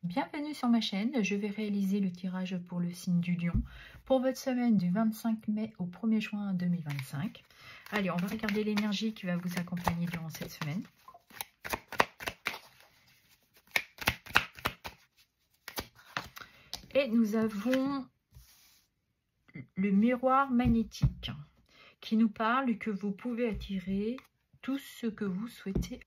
Bienvenue sur ma chaîne, je vais réaliser le tirage pour le signe du Lion pour votre semaine du 25 mai au 1er juin 2025. Allez, on va regarder l'énergie qui va vous accompagner durant cette semaine. Et nous avons le miroir magnétique qui nous parle que vous pouvez attirer tout ce que vous souhaitez.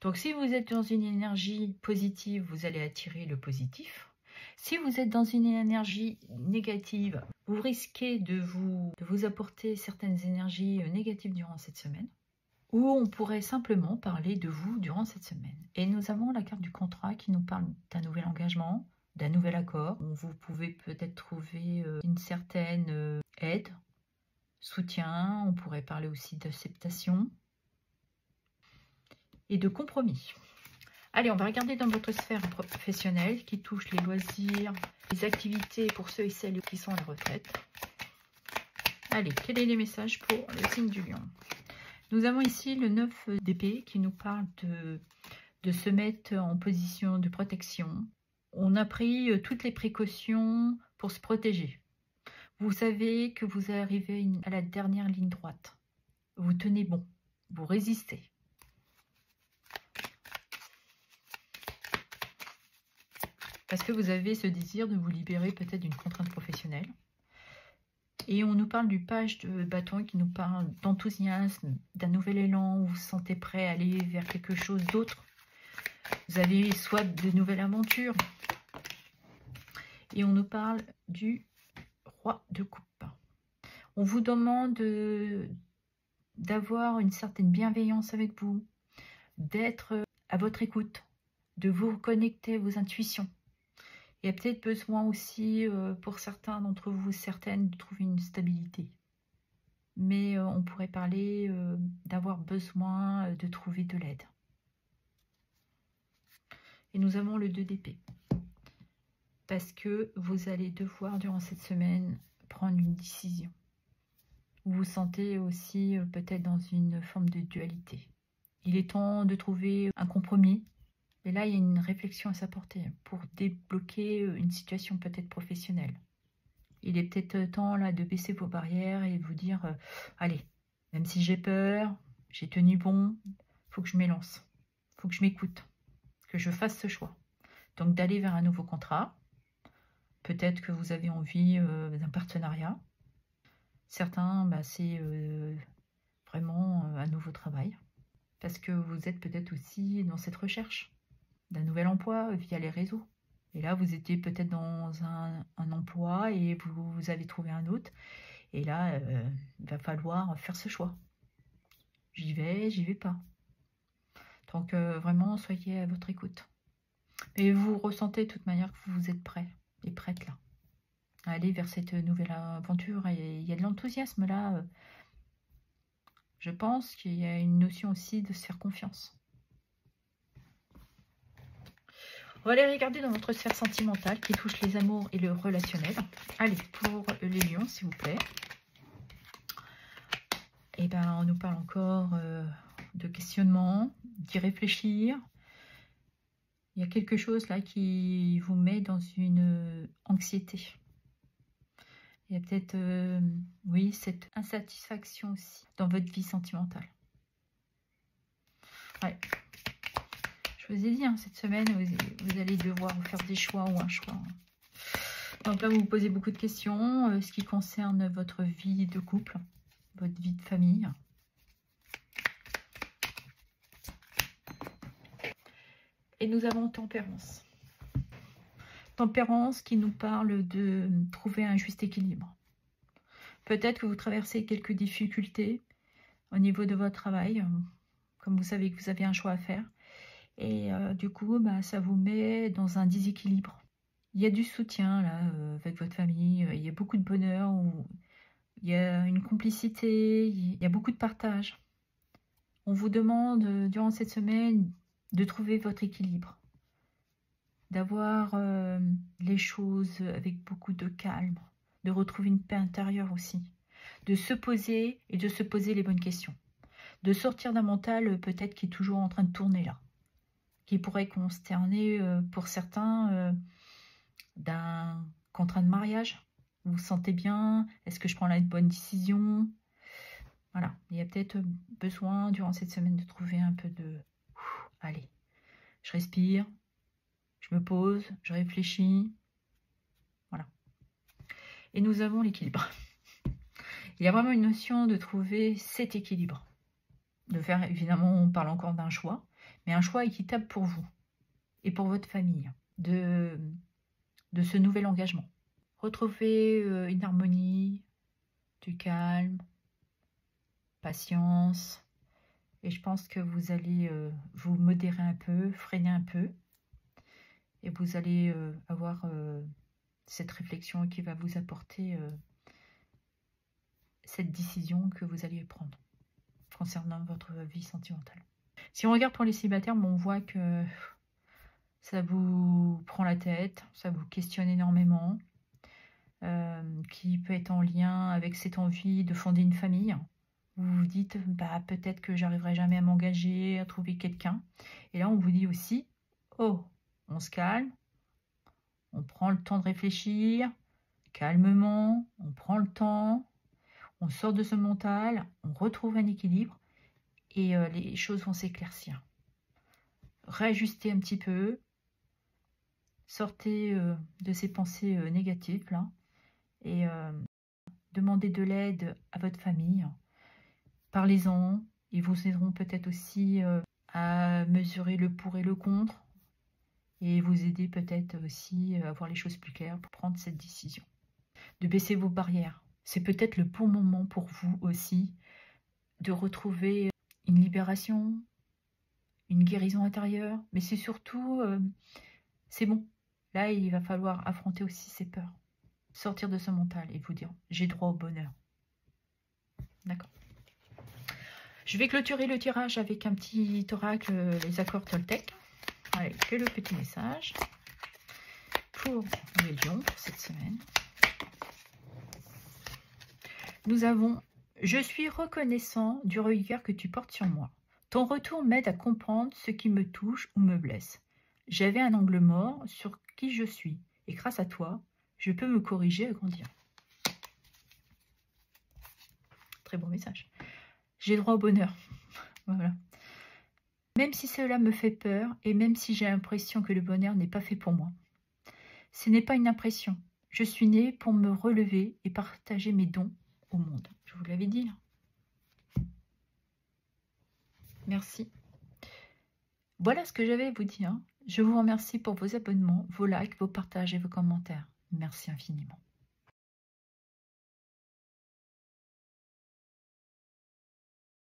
Donc, si vous êtes dans une énergie positive, vous allez attirer le positif. Si vous êtes dans une énergie négative, vous risquez de vous apporter certaines énergies négatives durant cette semaine. Ou on pourrait simplement parler de vous durant cette semaine. Et nous avons la carte du contrat qui nous parle d'un nouvel engagement, d'un nouvel accord. Vous pouvez peut-être trouver une certaine aide, soutien. On pourrait parler aussi d'acceptation et de compromis. Allez, on va regarder dans votre sphère professionnelle qui touche les loisirs, les activités pour ceux et celles qui sont à la retraite. Allez, quels sont les messages pour le signe du Lion? Nous avons ici le 9 d'épée qui nous parle de se mettre en position de protection. On a pris toutes les précautions pour se protéger. Vous savez que vous arrivez à la dernière ligne droite. Vous tenez bon, vous résistez. Parce que vous avez ce désir de vous libérer peut-être d'une contrainte professionnelle. Et on nous parle du page de bâton qui nous parle d'enthousiasme, d'un nouvel élan, où vous vous sentez prêt à aller vers quelque chose d'autre. Vous avez soit de nouvelles aventures. Et on nous parle du roi de coupe. On vous demande d'avoir une certaine bienveillance avec vous, d'être à votre écoute, de vous reconnecter à vos intuitions. Il y a peut-être besoin aussi, pour certains d'entre vous, certaines, de trouver une stabilité. Mais on pourrait parler d'avoir besoin de trouver de l'aide. Et nous avons le 2 d'épée. Parce que vous allez devoir, durant cette semaine, prendre une décision. Vous vous sentez aussi peut-être dans une forme de dualité. Il est temps de trouver un compromis. Et là, il y a une réflexion à s'apporter pour débloquer une situation peut-être professionnelle. Il est peut-être temps là de baisser vos barrières et vous dire allez, même si j'ai peur, j'ai tenu bon, il faut que je m'élance, il faut que je m'écoute, que je fasse ce choix. Donc d'aller vers un nouveau contrat. Peut-être que vous avez envie d'un partenariat. Certains, c'est vraiment un nouveau travail. Parce que vous êtes peut-être aussi dans cette recherche d'un nouvel emploi via les réseaux. Et là, vous étiez peut-être dans un emploi et vous avez trouvé un autre. Et là, il va falloir faire ce choix. J'y vais pas. Donc, vraiment, soyez à votre écoute. Et vous ressentez de toute manière que vous êtes prêt et prête là. À aller vers cette nouvelle aventure. Et il y a de l'enthousiasme là. Je pense qu'il y a une notion aussi de se faire confiance. On va aller regarder dans votre sphère sentimentale qui touche les amours et le relationnel. Allez, pour les lions, s'il vous plaît. Et ben, on nous parle encore de questionnement, d'y réfléchir. Il y a quelque chose là qui vous met dans une anxiété. Il y a peut-être, oui, cette insatisfaction aussi dans votre vie sentimentale. Ouais. Je vous ai dit, cette semaine, vous allez devoir faire des choix ou un choix. Donc là, vous vous posez beaucoup de questions, ce qui concerne votre vie de couple, votre vie de famille. Et nous avons Tempérance. Tempérance qui nous parle de trouver un juste équilibre. Peut-être que vous traversez quelques difficultés au niveau de votre travail, comme vous savez que vous avez un choix à faire. Et du coup, ça vous met dans un déséquilibre. Il y a du soutien là avec votre famille, il y a beaucoup de bonheur, il y a une complicité, il y a beaucoup de partage. On vous demande durant cette semaine de trouver votre équilibre, d'avoir les choses avec beaucoup de calme, de retrouver une paix intérieure aussi, de se poser et de se poser les bonnes questions, de sortir d'un mental peut-être qui est toujours en train de tourner là, qui pourrait consterner pour certains d'un contrat de mariage. Vous vous sentez bien? Est-ce que je prends la bonne décision? Voilà, il y a peut-être besoin durant cette semaine de trouver un peu de... Allez, je respire, je me pose, je réfléchis. Voilà. Et nous avons l'équilibre. Il y a vraiment une notion de trouver cet équilibre. De faire, évidemment, on parle encore d'un choix, mais un choix équitable pour vous et pour votre famille, de ce nouvel engagement. Retrouver une harmonie, du calme, patience, et je pense que vous allez vous modérer un peu, freiner un peu, et vous allez avoir cette réflexion qui va vous apporter cette décision que vous allez prendre concernant votre vie sentimentale. Si on regarde pour les célibataires, on voit que ça vous prend la tête, ça vous questionne énormément, qui peut être en lien avec cette envie de fonder une famille. Vous vous dites, bah, peut-être que j'arriverai jamais à m'engager, à trouver quelqu'un. Et là, on vous dit aussi, oh, on se calme, on prend le temps de réfléchir, calmement, on prend le temps, on sort de ce mental, on retrouve un équilibre et les choses vont s'éclaircir. Réajustez un petit peu, sortez de ces pensées négatives là et demandez de l'aide à votre famille. Parlez-en, ils vous aideront peut-être aussi à mesurer le pour et le contre et vous aider peut-être aussi à voir les choses plus claires pour prendre cette décision. De baisser vos barrières. C'est peut-être le bon moment pour vous aussi de retrouver une libération, une guérison intérieure, mais c'est surtout, c'est bon. Là, il va falloir affronter aussi ses peurs. Sortir de ce mental et vous dire, j'ai droit au bonheur. D'accord. Je vais clôturer le tirage avec un petit oracle, les accords Toltec. Allez, que le petit message pour les lions pour cette semaine. Nous avons « Je suis reconnaissant du regard que tu portes sur moi. Ton retour m'aide à comprendre ce qui me touche ou me blesse. J'avais un angle mort sur qui je suis et grâce à toi, je peux me corriger et grandir. » Très bon message. J'ai droit au bonheur. Voilà. Même si cela me fait peur et même si j'ai l'impression que le bonheur n'est pas fait pour moi. Ce n'est pas une impression. Je suis née pour me relever et partager mes dons au monde. Je vous l'avais dit. Merci. Voilà ce que j'avais à vous dire. Je vous remercie pour vos abonnements, vos likes, vos partages et vos commentaires. Merci infiniment.